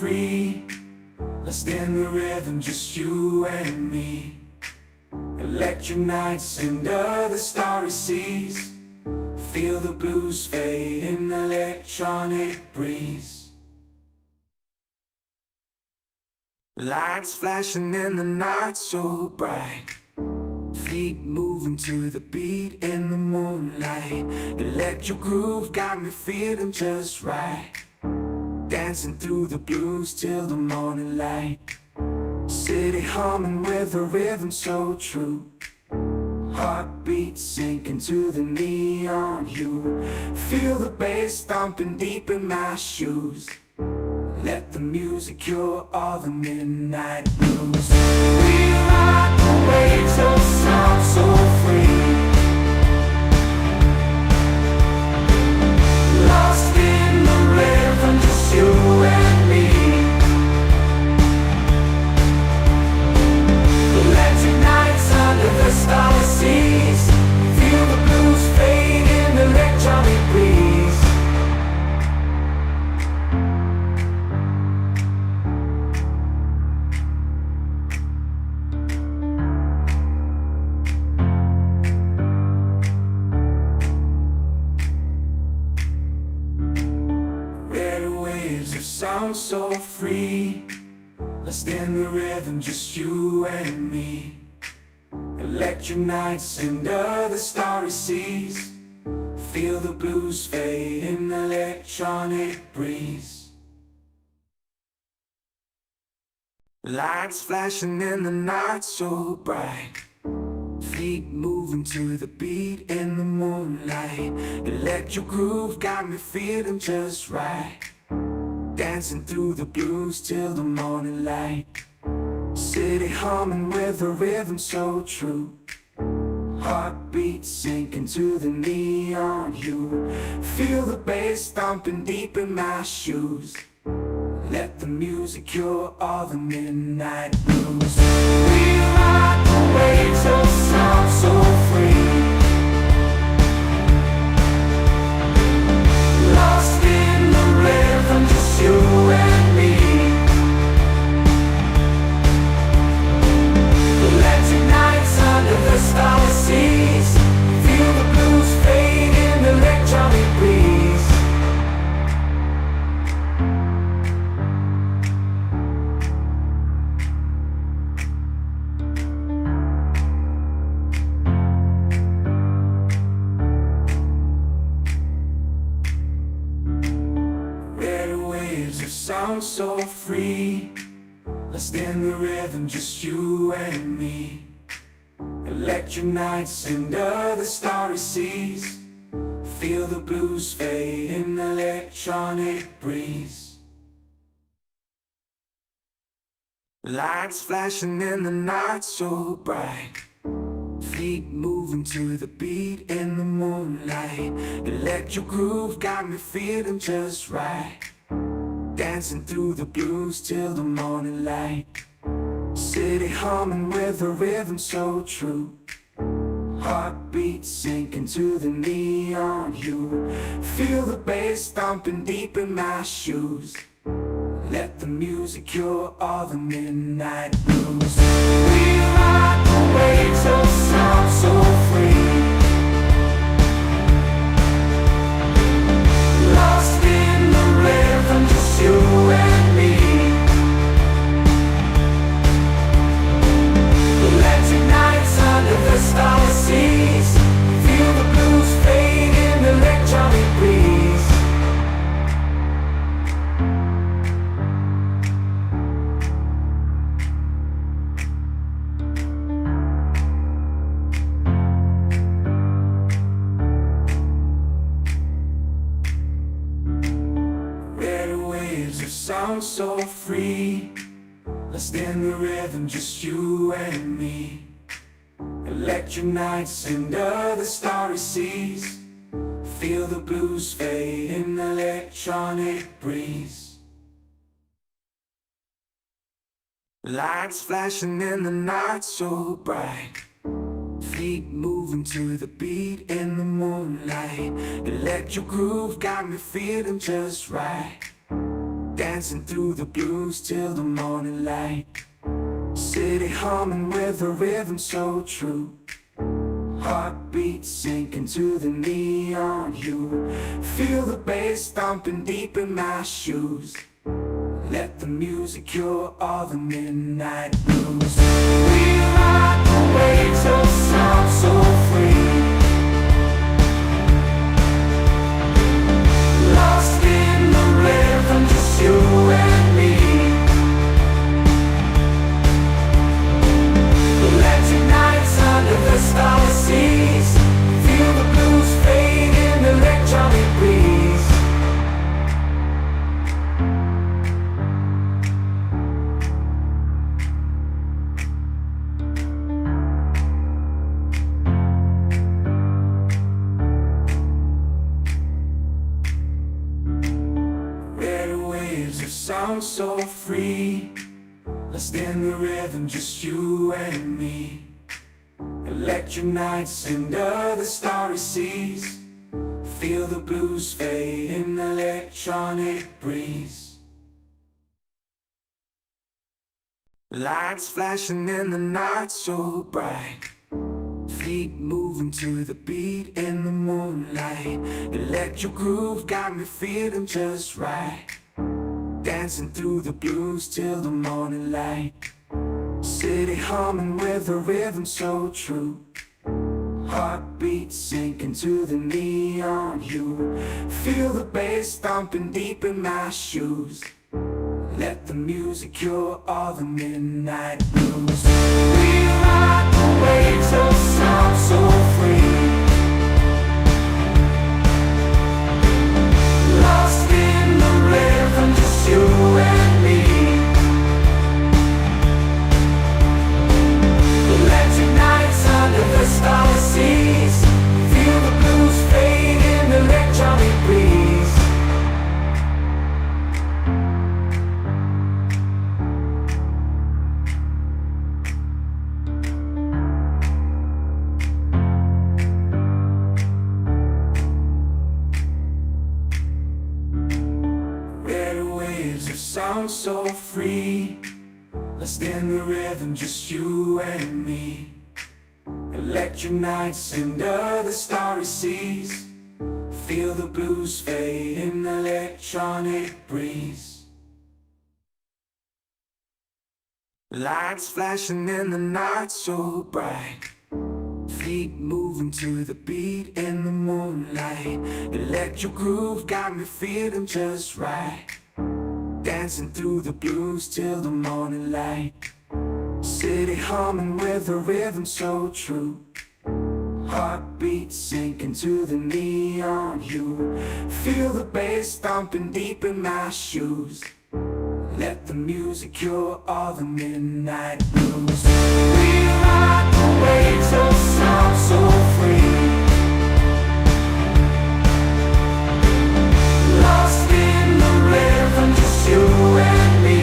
free, lost in the rhythm, just you and me. Electric nights under the starry seas, feel the blues fade in the electronic breeze. Lights flashing in the night so bright, feet moving to the beat in the moonlight. Electric groove got me feeling just right, dancing through the blues till the morning light. City humming with a rhythm so true, heartbeat sinking to the neon hue. Feel the bass thumping deep in my shoes, let the music cure all the midnight blues. We ride the waves of sound so free, lost in the rhythm, just you and me. Electric nights under the starry seas, feel the blues fade in the electronic breeze. Sound so free, lost in the rhythm, just you and me. Electric nights under the starry seas, feel the blues fade in the electronic breeze. Lights flashing in the night so bright, feet moving to the beat in the moonlight. Electric groove got me feeling just right, dancing through the blues till the morning light. City humming with a rhythm so true, heartbeat sinking to the neon hue. Feel the bass thumping deep in my shoes, let the music cure all the midnight blues. We ride the waves of sound so free, lost in the rhythm, just you and me. Electric nights under the starry seas, feel the blues fade in the electronic breeze. Sound so free, lost in the rhythm, just you and me. Electric nights under the starry seas, feel the blues fade in the electronic breeze. Lights flashing in the night so bright, feet moving to the beat in the moonlight. Electric groove got me feeling just right, dancing through the blues till the morning light. City humming with a rhythm so true, heartbeat sinking to the neon hue. Feel the bass thumping deep in my shoes, let the music cure all the midnight blues. We ride the waves of sound so free, lost in the rhythm, just you and me. Electric nights under the starry seas, feel the blues fade in the electronic breeze. Sound so free, lost in the rhythm, just you and me. Electric nights under the starry seas, feel the blues fade in the electronic breeze. Lights flashing in the night so bright, feet moving to the beat in the moonlight. Electric groove got me feeling just right, dancing dancing through the blues till the morning light. City humming with a rhythm so true. Heartbeat sinking to the neon hue. Feel the bass thumping deep in my shoes. Let the music cure all the midnight blues. We ride the waves of sound so free. Lost in the rhythm, just you and me. Electric nights under the starry seas. Feel the blues fade in the electronic breeze. Sound so free, lost in the rhythm, just you and me. Electric nights under the starry seas. Feel the blues fade in the electronic breeze. Lights flashing in the night so bright. Feet moving to the beat in the moonlight. Electric groove got me feeling just right. Dancing through the blues till the morning light. City humming with a rhythm so true. Heartbeat sinking to the neon hue. Feel the bass thumping deep in my shoes. Let the music cure all the midnight blues. We ride the waves of sound so free. Lost in the rhythm, just you and me. Electric nights under the starry seas. Feel the blues fade in the electronic breeze. Sound so free, lost in the rhythm, just you and me. Electric nights under the starry seas. Feel the blues fade in the electronic breeze. Lights flashing in the night so bright. Feet moving to the beat in the moonlight. Electric groove got me feeling just right. Dancing through the blues till the morning light. City humming with a rhythm so true. Heartbeat sinking to the neon hue. Feel the bass thumping deep in my shoes. Let the music cure all the midnight blues. We ride the waves of sound so free. Lost in the rhythm, just you and me.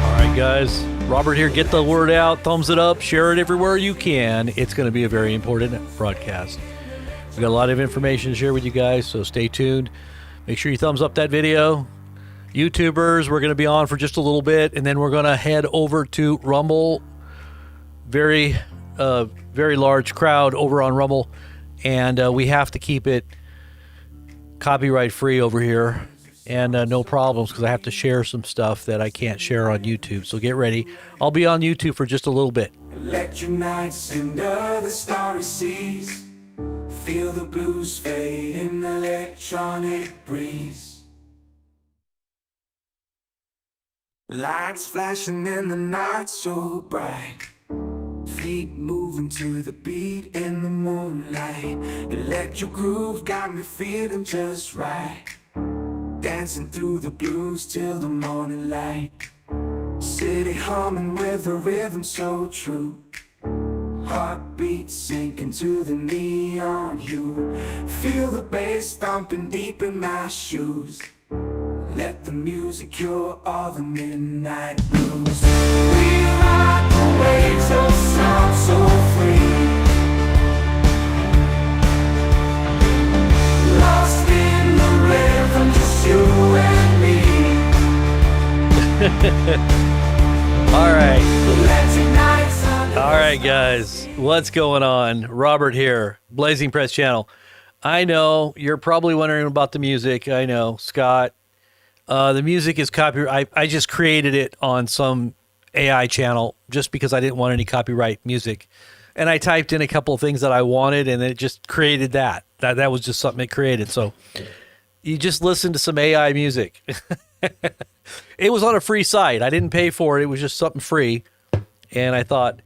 All right, guys. Robert here. Get the word out. Thumbs it up. Share it everywhere you can. It's going to be a very important broadcast. We've got a lot of information to share with you guys, so stay tuned. Make sure you thumbs up that video. YouTubers, we're going to be on for just a little bit, and then we're going to head over to Rumble. Very large crowd over on Rumble, and we have to keep it copyright free over here, and no problems, because I have to share some stuff that I can't share on YouTube. So get ready. I'll be on YouTube for just a little bit. Electric nights under the starry seas. Feel the blues fade in the electronic breeze. Lights flashing in the night so bright. Feet moving to the beat in the moonlight. Electric groove got me feeling just right. Dancing through the blues till the morning light. City humming with a rhythm so true. Heartbeat sinking to the neon hue. Feel the bass thumping deep in my shoes. Let the music cure all the midnight blues. We ride the waves of sound so free. Lost in the rhythm, just you and me. All right. Let's ignite some. All right, guys. What's going on? Robert here, Blazing Press Channel. I know you're probably wondering about the music. I know, Scott. The music is copyright. I just created it on some AI channel just because I didn't want any copyright music. And I typed in a couple of things that I wanted, and it just created that. That was just something it created. So you just listen to some AI music. It was on a free site. I didn't pay for it. It was just something free. And I thought,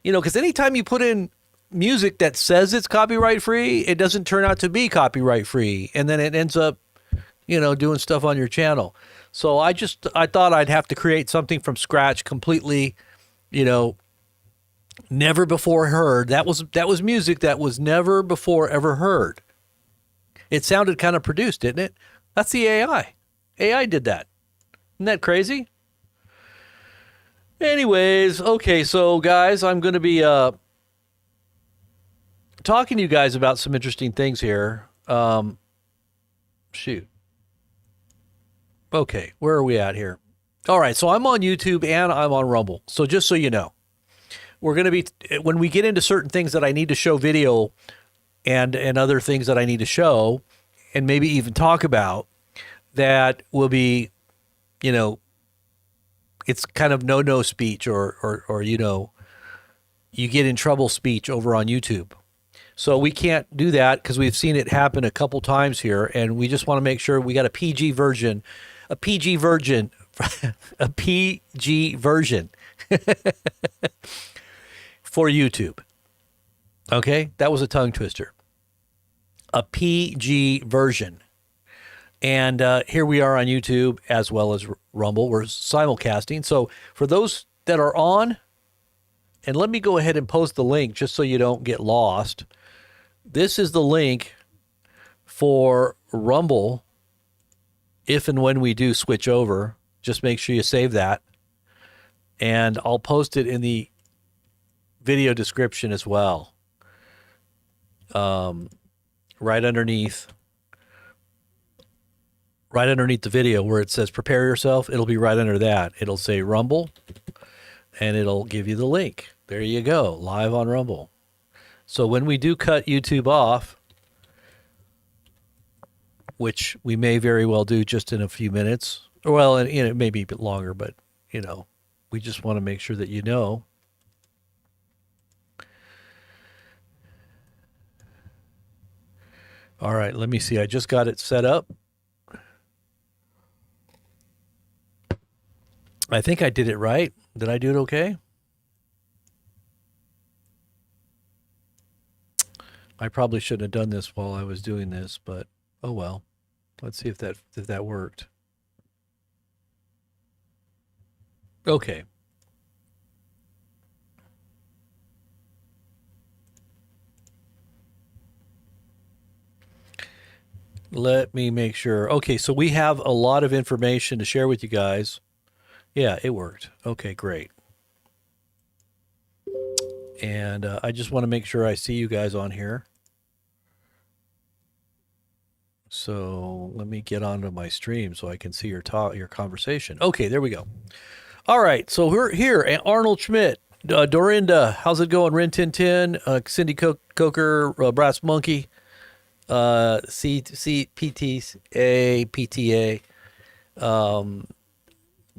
because anytime you put in music that says it's copyright free, it doesn't turn out to be copyright free. And then it ends up, doing stuff on your channel. So I thought I'd have to create something from scratch completely, never before heard. That was music that was never before ever heard. It sounded kind of produced, didn't it? That's the AI. AI did that. Isn't that crazy? Anyways, okay, so guys, I'm going to be talking to you guys about some interesting things here. Shoot. Okay, where are we at here? All right, so I'm on YouTube and I'm on Rumble. So just so you know, we're going to be, when we get into certain things that I need to show video and other things that I need to show and maybe even talk about, that will be, it's kind of no speech or you get in trouble speech over on YouTube. So we can't do that because we've seen it happen a couple times here, and we just want to make sure we got a PG version for YouTube. Okay? That was a tongue twister. A PG version. And here we are on YouTube as well as Rumble. We're simulcasting. So for those that are on, and let me go ahead and post the link just so you don't get lost. This is the link for Rumble if and when we do switch over. Just make sure you save that. And I'll post it in the video description as well. Right underneath the video where it says prepare yourself, it'll be right under that. It'll say Rumble, and it'll give you the link. There you go, live on Rumble. So when we do cut YouTube off, which we may very well do just in a few minutes, well, and it may be a bit longer, but we just want to make sure that you know. All right, let me see. I just got it set up. I think I did it right. Did I do it okay? I probably shouldn't have done this while I was doing this, but oh well. Let's see if that worked. Okay. Let me make sure. Okay, so we have a lot of information to share with you guys. Yeah, it worked. Okay, great. And I just want to make sure I see you guys on here. So let me get onto my stream so I can see your conversation. Okay, there we go. All right, so we're here. Arnold Schmidt, Dorinda, how's it going? Rin Tin Tin, Cindy Coker, Brass Monkey, PTA,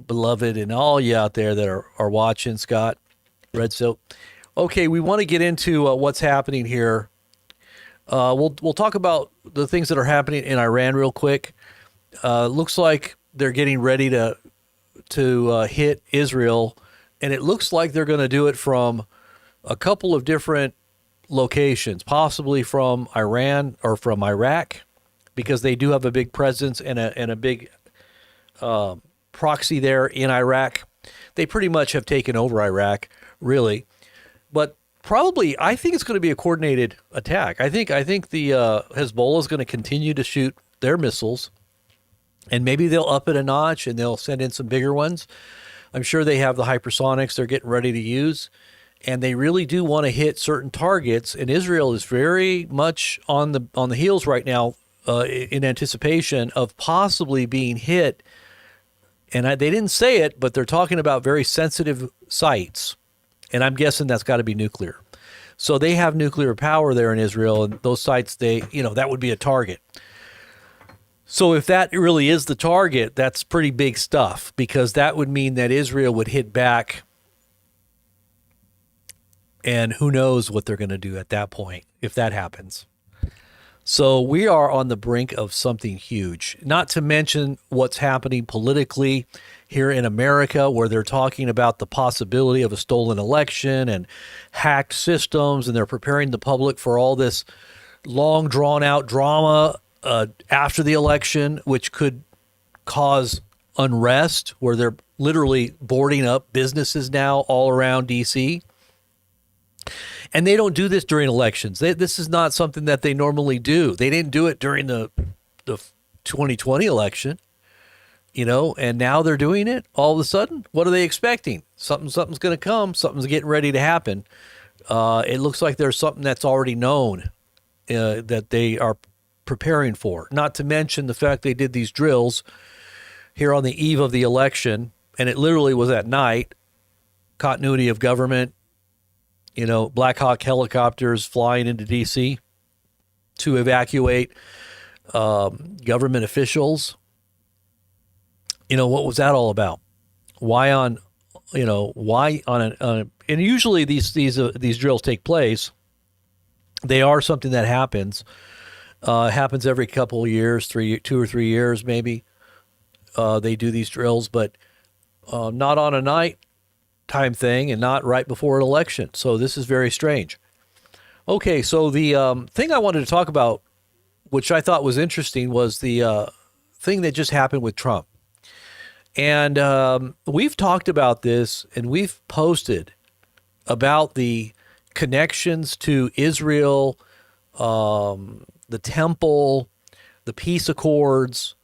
Beloved, and all you out there that are watching, Scott, Red Silk. Okay, we want to get into what's happening here. We'll talk about the things that are happening in Iran real quick. Looks like they're getting ready to hit Israel, and it looks like they're going to do it from a couple of different locations, possibly from Iran or from Iraq, because they do have a big presence and a big proxy there in Iraq. They pretty much have taken over Iraq, really. But probably, I think it's going to be a coordinated attack. I think the Hezbollah is going to continue to shoot their missiles, and maybe they'll up it a notch and they'll send in some bigger ones. I'm sure they have the hypersonics they're getting ready to use, and they really do want to hit certain targets. And Israel is very much on the heels right now, in anticipation of possibly being hit. And they didn't say it, but they're talking about very sensitive sites. And I'm guessing that's got to be nuclear. So they have nuclear power there in Israel, and those sites, that would be a target. So if that really is the target, that's pretty big stuff, because that would mean that Israel would hit back, and who knows what they're going to do at that point if that happens. So we are on the brink of something huge, not to mention what's happening politically here in America, where they're talking about the possibility of a stolen election and hacked systems, and they're preparing the public for all this long drawn out drama after the election, which could cause unrest, where they're literally boarding up businesses now all around DC. And they don't do this during elections. This is not something that they normally do. They didn't do it during the 2020 election, and now they're doing it all of a sudden. What are they expecting? Something's going to come. Something's getting ready to happen. It looks like there's something that's already known that they are preparing for. Not to mention the fact they did these drills here on the eve of the election, and it literally was at night. Continuity of government. Black Hawk helicopters flying into D.C. to evacuate government officials. What was that all about? Why on and usually these drills take place. They are something that happens. Happens every couple of years, 2 or 3 years maybe. They do these drills, but not on a night time thing, and not right before an election. So this is very strange. Okay, so the thing I wanted to talk about, which I thought was interesting, was the thing that just happened with Trump. And we've talked about this, and we've posted about the connections to Israel, the temple, the peace accords,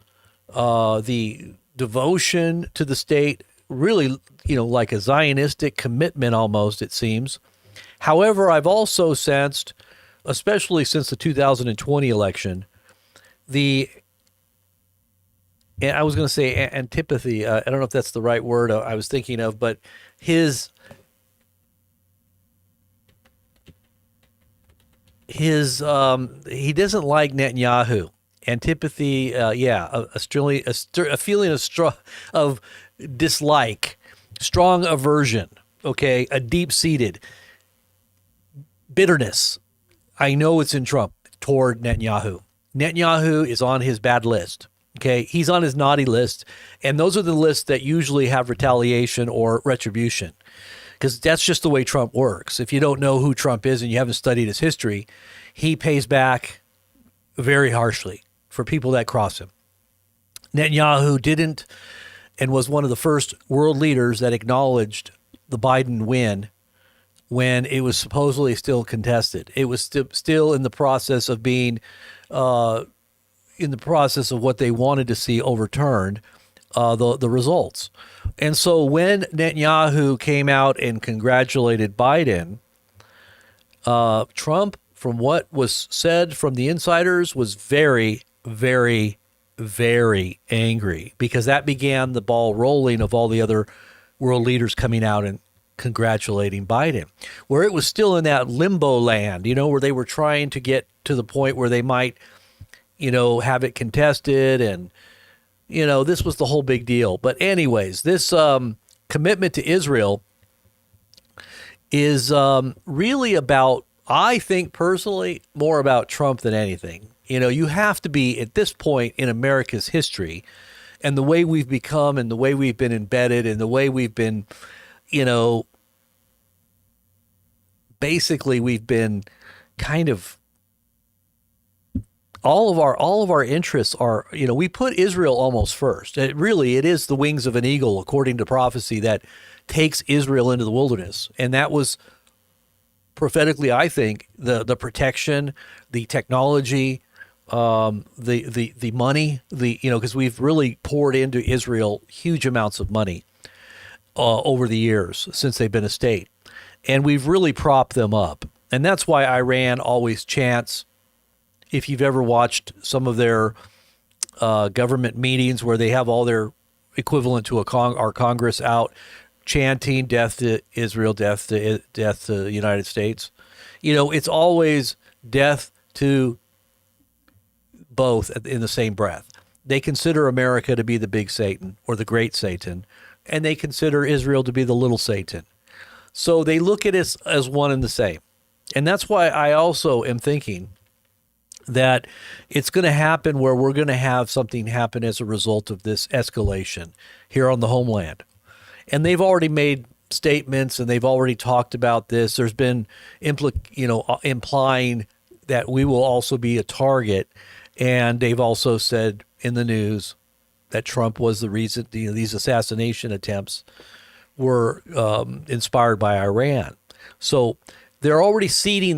the devotion to the state, really, like a Zionistic commitment almost, it seems. However, I've also sensed, especially since the 2020 election, and I was going to say antipathy. I don't know if that's the right word I was thinking of, but he doesn't like Netanyahu. Antipathy, a feeling of dislike, strong aversion, okay, a deep-seated bitterness. I know it's in Trump toward Netanyahu. Netanyahu is on his bad list, okay? He's on his naughty list, and those are the lists that usually have retaliation or retribution, because that's just the way Trump works. If you don't know who Trump is and you haven't studied his history, he pays back very harshly for people that cross him. Netanyahu didn't, and was one of the first world leaders that acknowledged the Biden win when it was supposedly still contested. It was still in the process of being, in the process of what they wanted to see overturned, the results. And so when Netanyahu came out and congratulated Biden, Trump, from what was said from the insiders, was very, very, very angry, because that began the ball rolling of all the other world leaders coming out and congratulating Biden, where it was still in that limbo land, where they were trying to get to the point where they might, have it contested. And, this was the whole big deal. But anyways, this commitment to Israel is really about, I think personally, more about Trump than anything. You have to be, at this point in America's history, and the way we've become, and the way we've been embedded, and the way we've been, basically we've been kind of, all of our interests are, we put Israel almost first. It is the wings of an eagle, according to prophecy, that takes Israel into the wilderness. And that was prophetically, I think, the protection, the technology, the money, because we've really poured into Israel huge amounts of money over the years since they've been a state. And we've really propped them up. And that's why Iran always chants if you've ever watched some of their government meetings where they have all their equivalent to our Congress out chanting death to Israel, death to the United States. It's always death to both in the same breath. They consider America to be the big Satan or the great Satan, and they consider Israel to be the little Satan. So they look at us as one and the same. And that's why I also am thinking that it's going to happen where we're going to have something happen as a result of this escalation here on the homeland. And they've already made statements and they've already talked about this. There's been implying that we will also be a target. And they've also said in the news that Trump was the reason these assassination attempts were inspired by Iran. So they're already seeding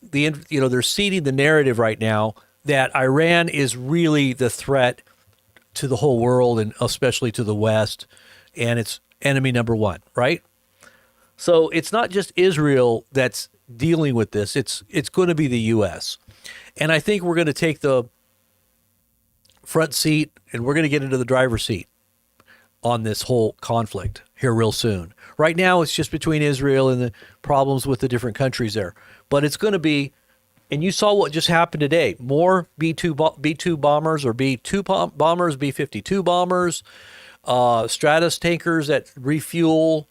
they're seeding the narrative right now that Iran is really the threat to the whole world and especially to the West, and it's enemy number one, right? So it's not just Israel that's dealing with this. It's going to be the U.S. And I think we're going to take the front seat and we're going to get into the driver's seat on this whole conflict here real soon. Right now, it's just between Israel and the problems with the different countries there. But it's going to be, and you saw what just happened today, more B-2 bombers or B-2 bombers, B-52 bombers, Stratus tankers that refuel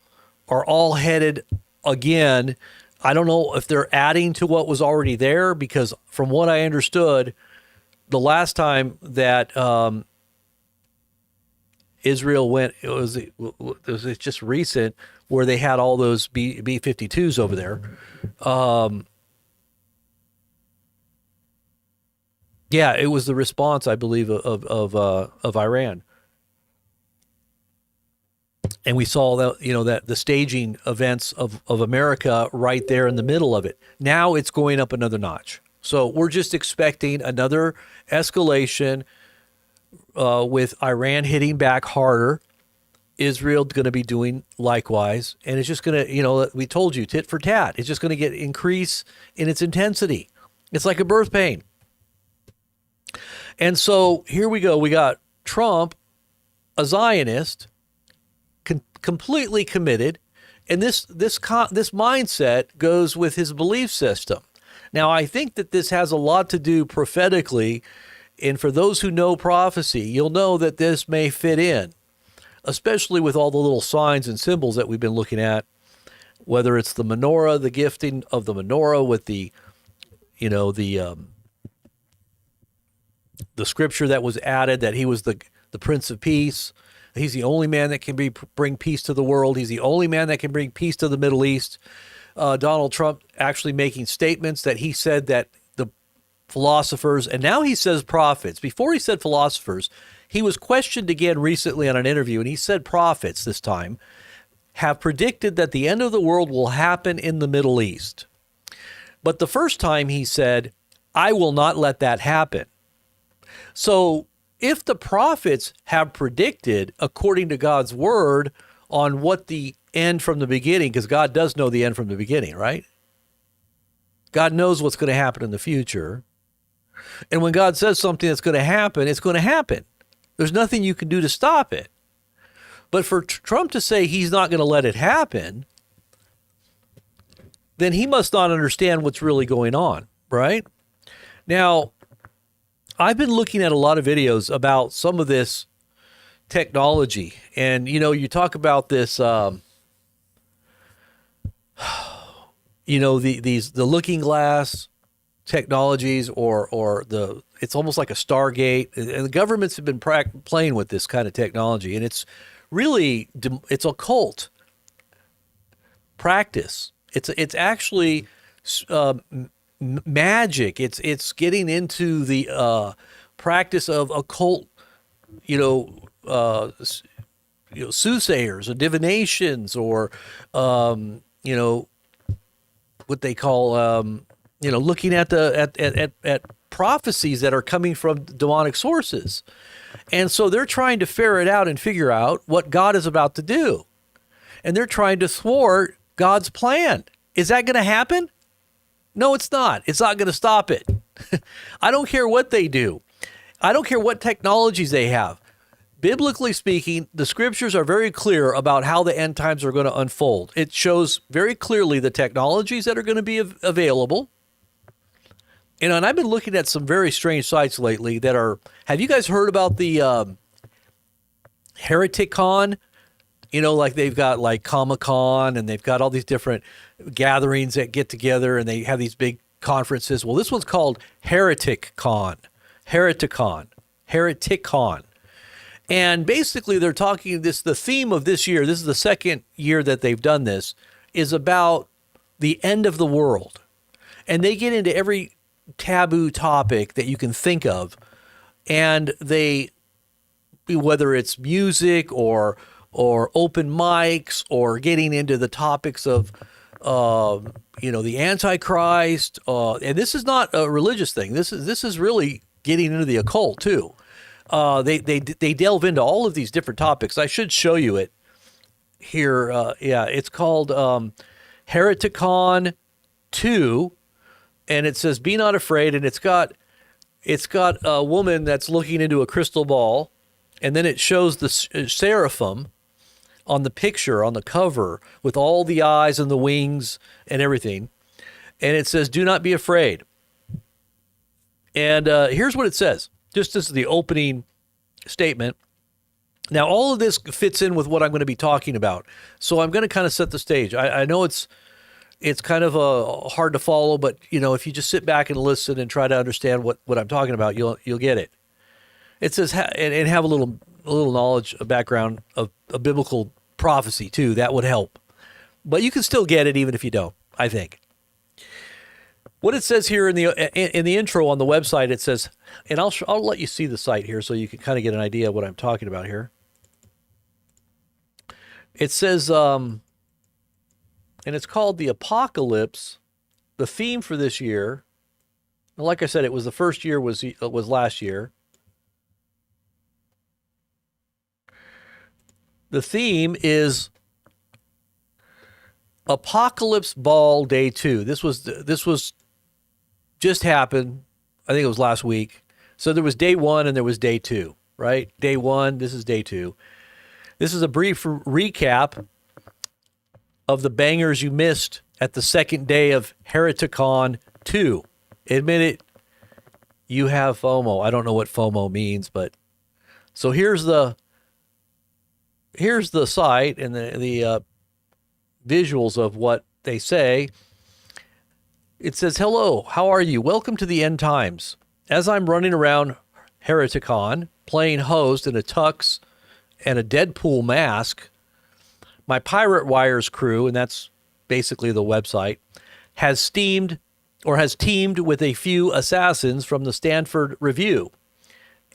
are all headed again. I don't know if they're adding to what was already there, because from what I understood, the last time that Israel went, it was just recent, where they had all those B-52s over there. Yeah, it was the response, I believe, of Iran. And we saw that the staging events of America right there in the middle of it. Now it's going up another notch. So we're just expecting another escalation with Iran hitting back harder. Israel going to be doing likewise. And it's just going to, we told you, tit for tat. It's just going to increase in its intensity. It's like a birth pain. And so here we go. We got Trump, a Zionist, completely committed. And this mindset goes with his belief system. Now, I think that this has a lot to do prophetically. And for those who know prophecy, you'll know that this may fit in, especially with all the little signs and symbols that we've been looking at, whether it's the menorah, the gifting of the menorah with the scripture that was added, that he was the Prince of Peace. He's the only man that can bring peace to the world. He's the only man that can bring peace to the Middle East. Donald Trump actually making statements that he said that the philosophers, and now he says prophets. Before he said philosophers, he was questioned again recently on an interview, and he said prophets this time have predicted that the end of the world will happen in the Middle East. But the first time he said, I will not let that happen. So if the prophets have predicted, according to God's word, on what the end from the beginning, because God does know the end from the beginning, right? God knows what's going to happen in the future. And when God says something that's going to happen, it's going to happen. There's nothing you can do to stop it. But for Trump to say he's not going to let it happen, then he must not understand what's really going on, right? Now, I've been looking at a lot of videos about some of this technology. And, you talk about this, the looking glass technologies or it's almost like a Stargate. And the governments have been playing with this kind of technology. And it's really, it's occult practice. It's actually magic. It's getting into the practice of occult, soothsayers or divinations or, what they call, looking at prophecies that are coming from demonic sources. And so they're trying to ferret out and figure out what God is about to do. And they're trying to thwart God's plan. Is that going to happen? No, it's not. It's not going to stop it. I don't care what they do. I don't care what technologies they have. Biblically speaking, the scriptures are very clear about how the end times are going to unfold. It shows very clearly the technologies that are going to be available. And I've been looking at some very strange sites lately that are, have you guys heard about the Heretic Con? You know, like they've got like Comic-Con and they've got all these different gatherings that get together and they have these big conferences. Well, this one's called Heretic Con. Hereticon. Hereticon. And basically they're talking the theme of this year, this is the second year that they've done this, is about the end of the world. And they get into every taboo topic that you can think of. And they, whether it's music or open mics or getting into the topics of, the Antichrist. And this is not a religious thing. This is really getting into the occult too. They delve into all of these different topics. I should show you it here. It's called Hereticon 2, and it says, "Be not afraid." And it's got a woman that's looking into a crystal ball, and then it shows the seraphim on the picture, on the cover, with all the eyes and the wings and everything. And it says, "Do not be afraid." And here's what it says. Just as the opening statement. Now, all of this fits in with what I'm going to be talking about. So I'm going to kind of set the stage. I know it's kind of hard to follow, but if you just sit back and listen and try to understand what I'm talking about, you'll get it. It says, and have a little knowledge, a background of a biblical prophecy too. That would help. But you can still get it even if you don't, I think. What it says here in the intro on the website, it says, and I'll let you see the site here so you can kind of get an idea of what I'm talking about here. It says, and it's called the Apocalypse. The theme for this year, like I said, it was the first year was last year. The theme is Apocalypse Ball Day 2. This was just happened. I think it was last week. So there was day 1 and there was day 2, right? Day 1, this is day 2. This is a brief recap of the bangers you missed at the second day of Hereticon 2. Admit it, you have FOMO. I don't know what FOMO means, but so here's the site and the visuals of what they say. It says, "Hello, how are you? Welcome to the end times. As I'm running around Hereticon, playing host in a tux and a Deadpool mask, my Pirate Wires crew," and that's basically the website, has teamed with a few assassins from the Stanford Review.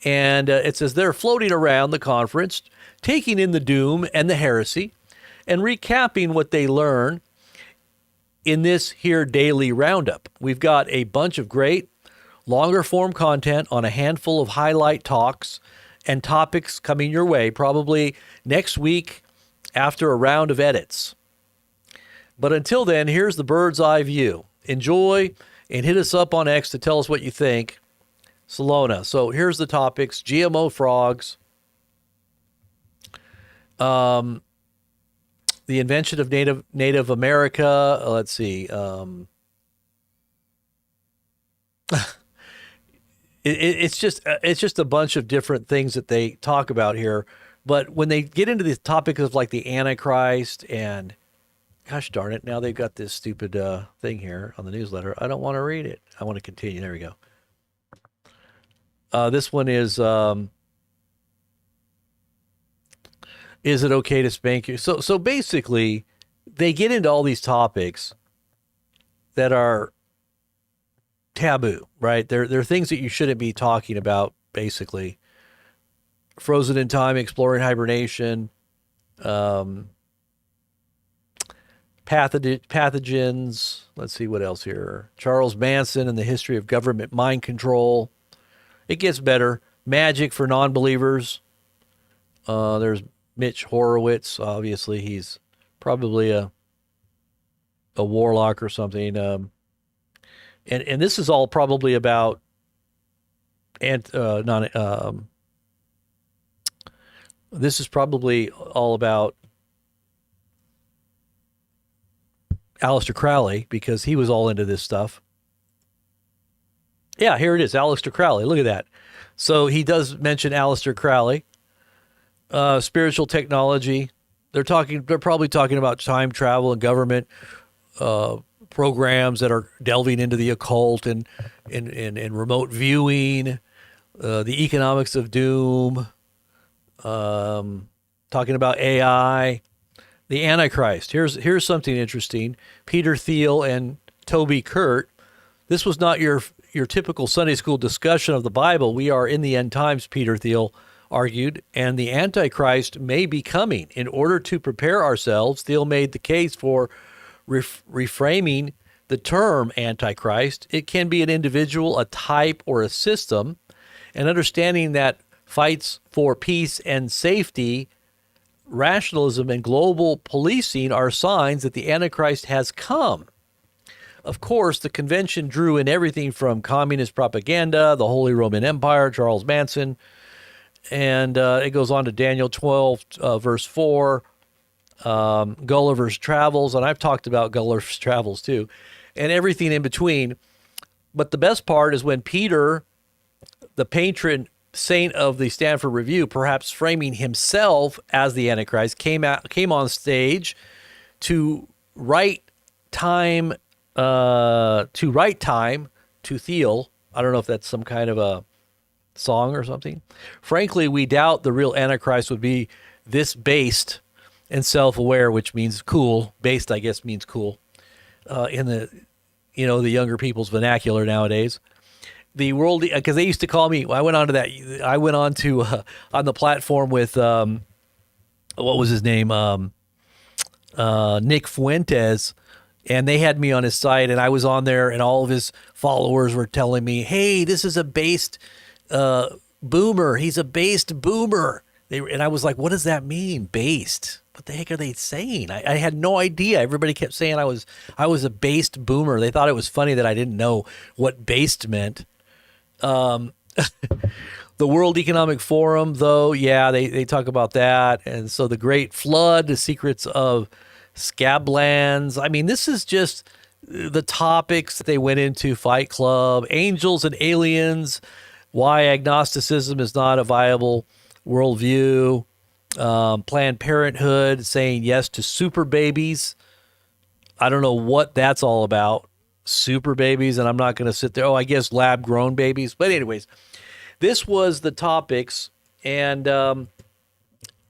And it says they're floating around the conference, taking in the doom and the heresy, and recapping what they learn in this here daily roundup. We've got a bunch of great longer form content on a handful of highlight talks and topics coming your way, probably next week after a round of edits. But until then, here's the bird's eye view. Enjoy and hit us up on X to tell us what you think. Salona. So here's the topics: GMO frogs, the invention of Native America. Let's see. It's just a bunch of different things that they talk about here. But when they get into the topic of like the Antichrist and, gosh darn it, now they've got this stupid thing here on the newsletter. I don't want to read it. I want to continue. There we go. This one is it okay to spank you? So basically, they get into all these topics that are taboo, right? They're things that you shouldn't be talking about, basically. Frozen in time, exploring hibernation, pathogens. Let's see what else here. Charles Manson and the history of government mind control. It gets better. Magic for non-believers. There's Mitch Horowitz. Obviously, he's probably a warlock or something. And this is all probably about and not this is probably all about Aleister Crowley, because he was all into this stuff. Yeah, here it is, Aleister Crowley. Look at that. So he does mention Aleister Crowley, spiritual technology. They're probably talking about time travel and government programs that are delving into the occult and remote viewing, the economics of doom, talking about AI, the Antichrist. Here's something interesting. Peter Thiel and Toby Kurt. This was not your typical Sunday school discussion of the Bible. We are in the end times, Peter Thiel argued, and the Antichrist may be coming. In order to prepare ourselves, Thiel made the case for reframing the term Antichrist. It can be an individual, a type, or a system, and understanding that fights for peace and safety, rationalism, and global policing are signs that the Antichrist has come. Of course, the convention drew in everything from communist propaganda, the Holy Roman Empire, Charles Manson, and it goes on to Daniel 12, verse 4, Gulliver's Travels, and I've talked about Gulliver's Travels too, and everything in between. But the best part is when Peter, the patron saint of the Stanford Review, perhaps framing himself as the Antichrist, came on stage to write time to Thiel. I don't know if that's some kind of a song or something. Frankly, we doubt the real Antichrist would be this based and self-aware, which means cool. Based, I guess, means cool in the younger people's vernacular nowadays. The world, because they used to call me. I went on to on the platform with what was his name, Nick Fuentes, and they had me on his site, and I was on there, and all of his followers were telling me, "Hey, this is a based boomer. He's a based boomer." And I was like, "What does that mean, based? What the heck are they saying?" I had no idea. Everybody kept saying I was a based boomer. They thought it was funny that I didn't know what based meant. The World Economic Forum, though, yeah, they talk about that. And so the Great Flood, the secrets of scablands. I mean, this is just the topics that they went into. Fight Club, angels and aliens, why agnosticism is not a viable worldview, Planned Parenthood saying yes to super babies. I don't know what that's all about, super babies, and I'm not going to sit there. Oh, I guess lab-grown babies. But anyways, this was the topics, and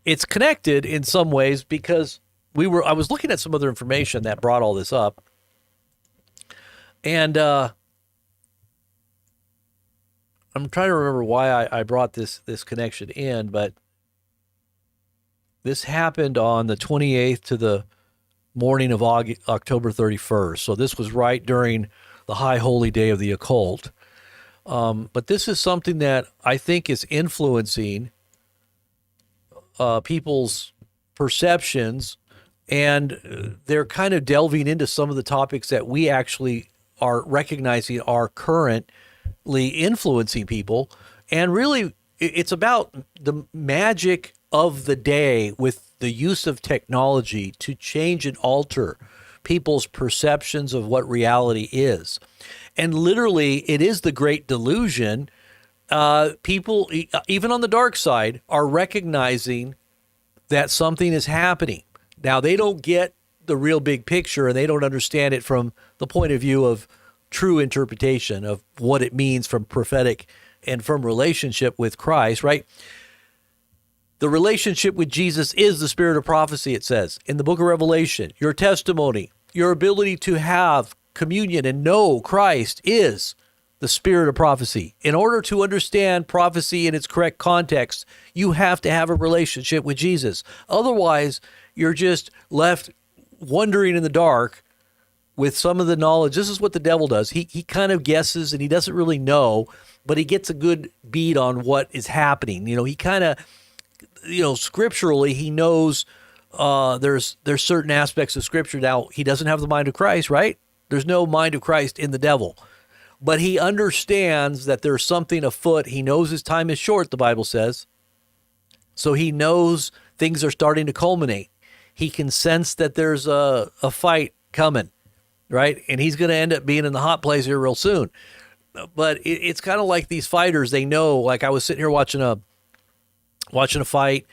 it's connected in some ways because I was looking at some other information that brought all this up, and I'm trying to remember why I brought this connection in, but this happened on the 28th to the morning of October 31st. So this was right during the high holy day of the occult. But this is something that I think is influencing people's perceptions, and they're kind of delving into some of the topics that we actually are recognizing are currently influencing people. And really, it's about the magic of the day with the use of technology to change and alter people's perceptions of what reality is. And literally, it is the great delusion. People, even on the dark side, are recognizing that something is happening. Now, they don't get the real big picture, and they don't understand it from the point of view of true interpretation of what it means from prophetic and from relationship with Christ, right? The relationship with Jesus is the spirit of prophecy, it says in the book of Revelation. Your testimony, your ability to have communion and know Christ is the spirit of prophecy. In order to understand prophecy in its correct context, you have to have a relationship with Jesus. Otherwise, you're just left wandering in the dark with some of the knowledge. This is what the devil does. He kind of guesses, and he doesn't really know, but he gets a good beat on what is happening. He kind of, scripturally, he knows there's certain aspects of Scripture. Now, he doesn't have the mind of Christ, right? There's no mind of Christ in the devil. but he understands that there's something afoot. He knows his time is short, the Bible says. So he knows things are starting to culminate. He can sense that there's a fight coming, right? And he's going to end up being in the hot place here real soon. But it's kind of like these fighters. They know, like I was sitting here watching a fight,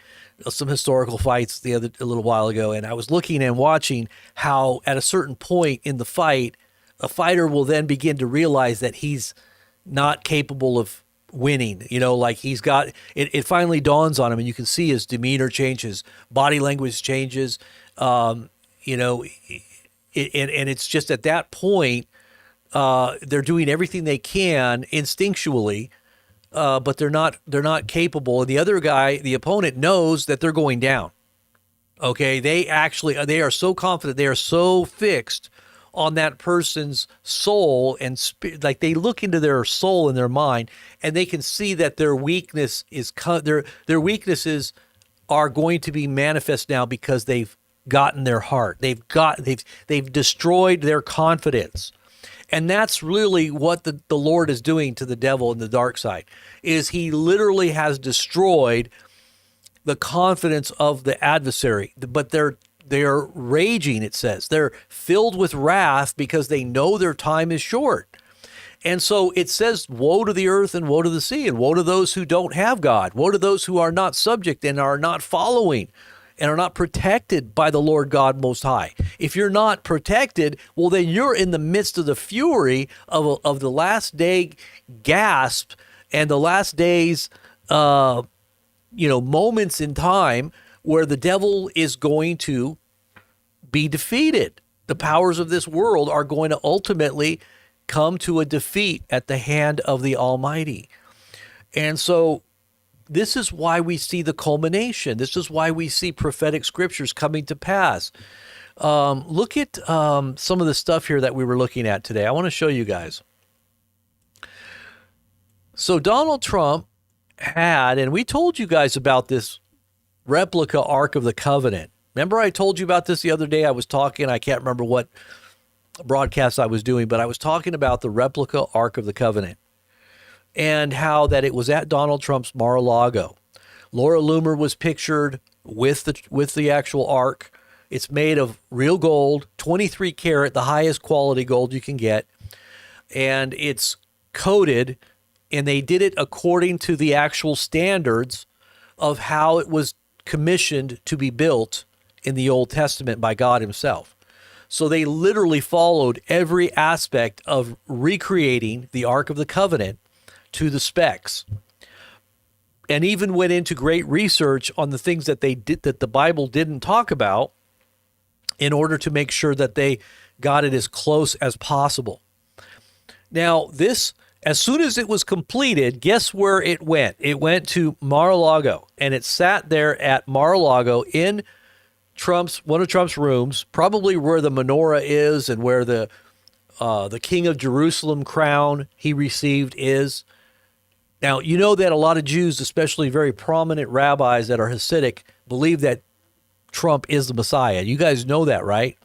some historical fights a little while ago, and I was looking and watching how at a certain point in the fight, a fighter will then begin to realize that he's not capable of winning. Like he's got it finally dawns on him, and you can see his demeanor changes, body language changes. And it's just at that point they're doing everything they can instinctually, but they're not capable. And the other guy, the opponent, knows that they're going down. Okay, they are so confident, they are so fixed on that person's soul and spirit, like they look into their soul and their mind, and they can see that their weaknesses are going to be manifest now because they've gotten their heart. They've destroyed their confidence. And that's really what the Lord is doing to the devil in the dark side, is he literally has destroyed the confidence of the adversary. But they're raging, it says. They're filled with wrath because they know their time is short. And so it says, woe to the earth and woe to the sea, and woe to those who don't have God. Woe to those who are not subject and are not following and are not protected by the Lord God Most High. If you're not protected, well, then you're in the midst of the fury of the last day gasp and the last days, moments in time where the devil is going to be defeated. The powers of this world are going to ultimately come to a defeat at the hand of the Almighty. And so this is why we see the culmination. This is why we see prophetic scriptures coming to pass. Look at some of the stuff here that we were looking at today. I want to show you guys. So Donald Trump had, and we told you guys about this replica Ark of the Covenant. Remember I told you about this the other day? I was talking, I can't remember what broadcast I was doing, but I was talking about the replica Ark of the Covenant and how that it was at Donald Trump's Mar-a-Lago. Laura Loomer was pictured with the actual Ark. It's made of real gold, 23 karat, the highest quality gold you can get. And it's coated, and they did it according to the actual standards of how it was commissioned to be built in the Old Testament by God himself. So they literally followed every aspect of recreating the Ark of the Covenant to the specs, and even went into great research on the things that they did that the Bible didn't talk about in order to make sure that they got it as close as possible. Now, this, as soon as it was completed, guess where it went? It went to Mar-a-Lago, and it sat there at Mar-a-Lago in one of Trump's rooms, probably where the menorah is and where the King of Jerusalem crown he received is. Now, you know that a lot of Jews, especially very prominent rabbis that are Hasidic, believe that Trump is the Messiah. You guys know that, right?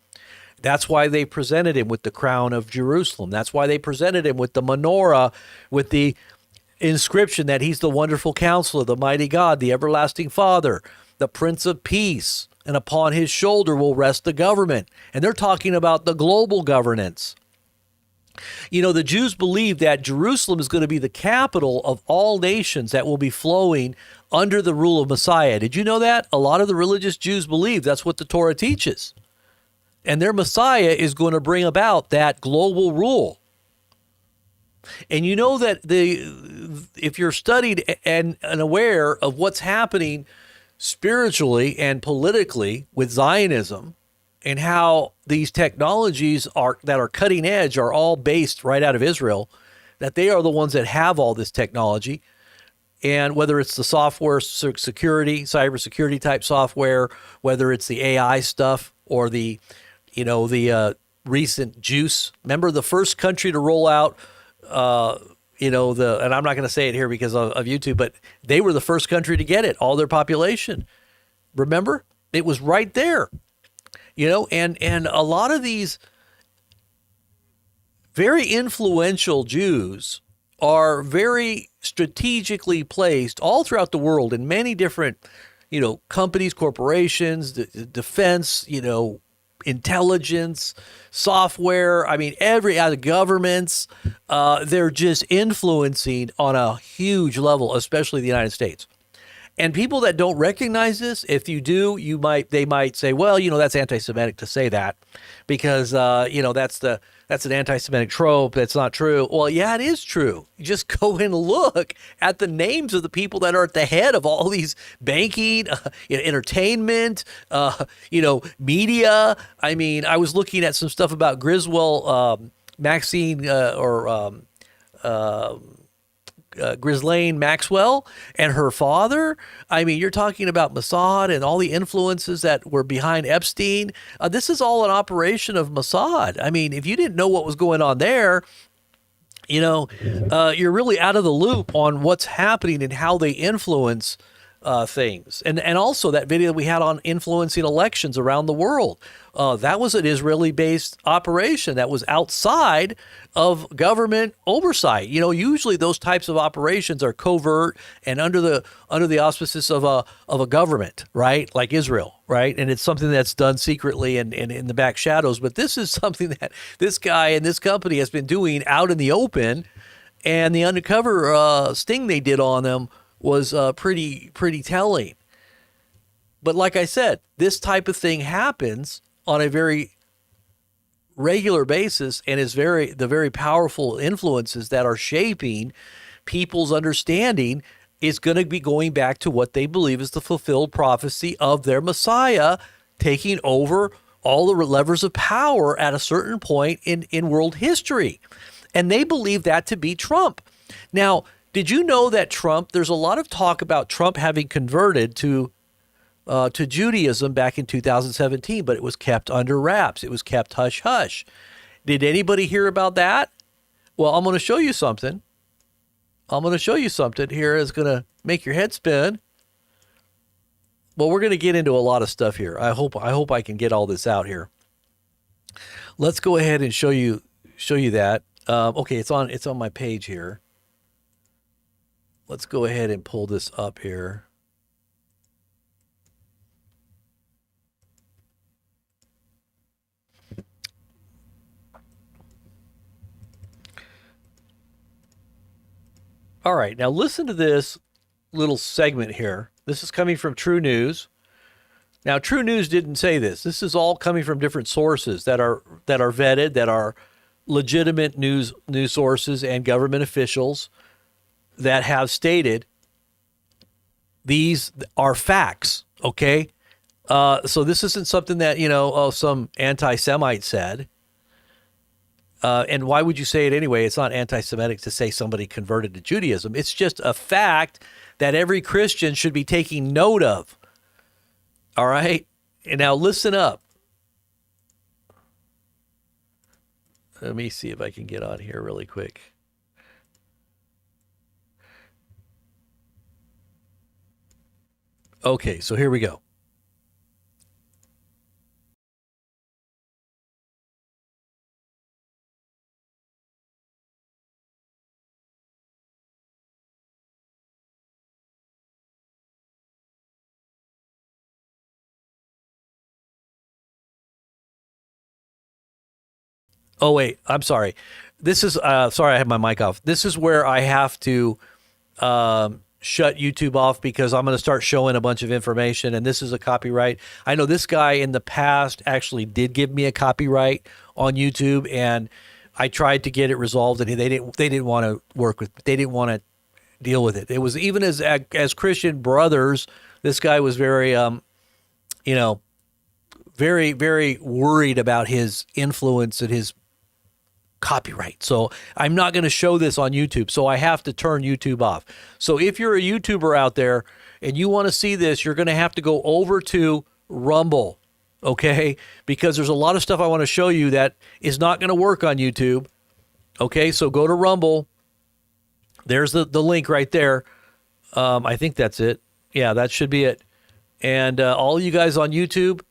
That's why they presented him with the crown of Jerusalem. That's why they presented him with the menorah, with the inscription that he's the wonderful counselor, the mighty God, the everlasting Father, the Prince of Peace, and upon his shoulder will rest the government. And they're talking about the global governance. You know, the Jews believe that Jerusalem is going to be the capital of all nations that will be flowing under the rule of Messiah. Did you know that? A lot of the religious Jews believe that's what the Torah teaches. And their Messiah is going to bring about that global rule. And you know that if you're studied and aware of what's happening spiritually and politically with Zionism, and how these technologies that are cutting edge are all based right out of Israel, that they are the ones that have all this technology. And whether it's the software security, cybersecurity type software, whether it's the AI stuff or the recent juice. Remember the first country to roll out, and I'm not going to say it here because of YouTube, but they were the first country to get it, all their population. Remember? It was right there. And a lot of these very influential Jews are very strategically placed all throughout the world in many different, companies, corporations, defense, intelligence, software. I mean, every out of governments, they're just influencing on a huge level, especially the United States. And people that don't recognize this, if you do, they might say, well, that's anti-Semitic to say that because, that's an anti-Semitic trope. That's not true. Well, yeah, it is true. You just go and look at the names of the people that are at the head of all these banking, entertainment, media. I mean, I was looking at some stuff about Griswold, Maxine, Ghislaine Maxwell and her father. I mean, you're talking about Mossad and all the influences that were behind Epstein. This is all an operation of Mossad. I mean, if you didn't know what was going on there, you're really out of the loop on what's happening and how they influence things. And also that video we had on influencing elections around the world. That was an Israeli-based operation that was outside of government oversight. Usually those types of operations are covert and under the auspices of a government, right? Like Israel, right? And it's something that's done secretly and in the back shadows. But this is something that this guy and this company has been doing out in the open, and the undercover sting they did on them was pretty telling. But like I said, this type of thing happens on a very regular basis and is the very powerful influences that are shaping people's understanding is going to be going back to what they believe is the fulfilled prophecy of their Messiah taking over all the levers of power at a certain point in world history. And they believe that to be Trump. Now, did you know that there's a lot of talk about Trump having converted to Judaism back in 2017, but it was kept under wraps. It was kept hush-hush. Did anybody hear about that? Well, I'm going to show you something. Here that's going to make your head spin. Well, we're going to get into a lot of stuff here. I hope I can get all this out here. Let's go ahead and show you that. Okay, it's on my page here. Let's go ahead and pull this up here. All right, now listen to this little segment here. This is coming from True News. Now, True News didn't say this. This is all coming from different sources that are vetted, that are legitimate news sources and government officials that have stated these are facts, okay? So this isn't something that, some anti-Semite said. And why would you say it anyway? It's not anti-Semitic to say somebody converted to Judaism. It's just a fact that every Christian should be taking note of. All right? And now listen up. Let me see if I can get on here really quick. Okay, so here we go. Oh, wait, I'm sorry. This is, sorry, I have my mic off. This is where I have to shut YouTube off because I'm going to start showing a bunch of information, and this is a copyright. I know this guy in the past actually did give me a copyright on YouTube, and I tried to get it resolved, and they didn't want to work with, they didn't want to deal with it. It was even as Christian brothers, this guy was very, very, very worried about his influence and his copyright. So I'm not going to show this on YouTube. So I have to turn YouTube off. So if you're a YouTuber out there and you want to see this, you're going to have to go over to Rumble, okay? Because there's a lot of stuff I want to show you that is not going to work on YouTube. Okay, so go to Rumble. There's the link right there. I think that's it. Yeah, that should be it. And all you guys on YouTube,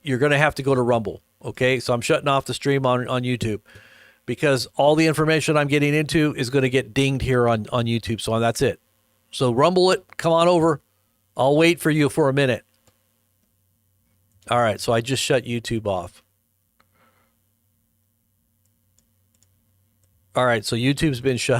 you're going to have to go to Rumble. Okay, so I'm shutting off the stream on YouTube. because all the information I'm getting into is going to get dinged here on YouTube. So that's it. So rumble it. Come on over. I'll wait for you for a minute. All right. So I just shut YouTube off. All right. So YouTube's been shut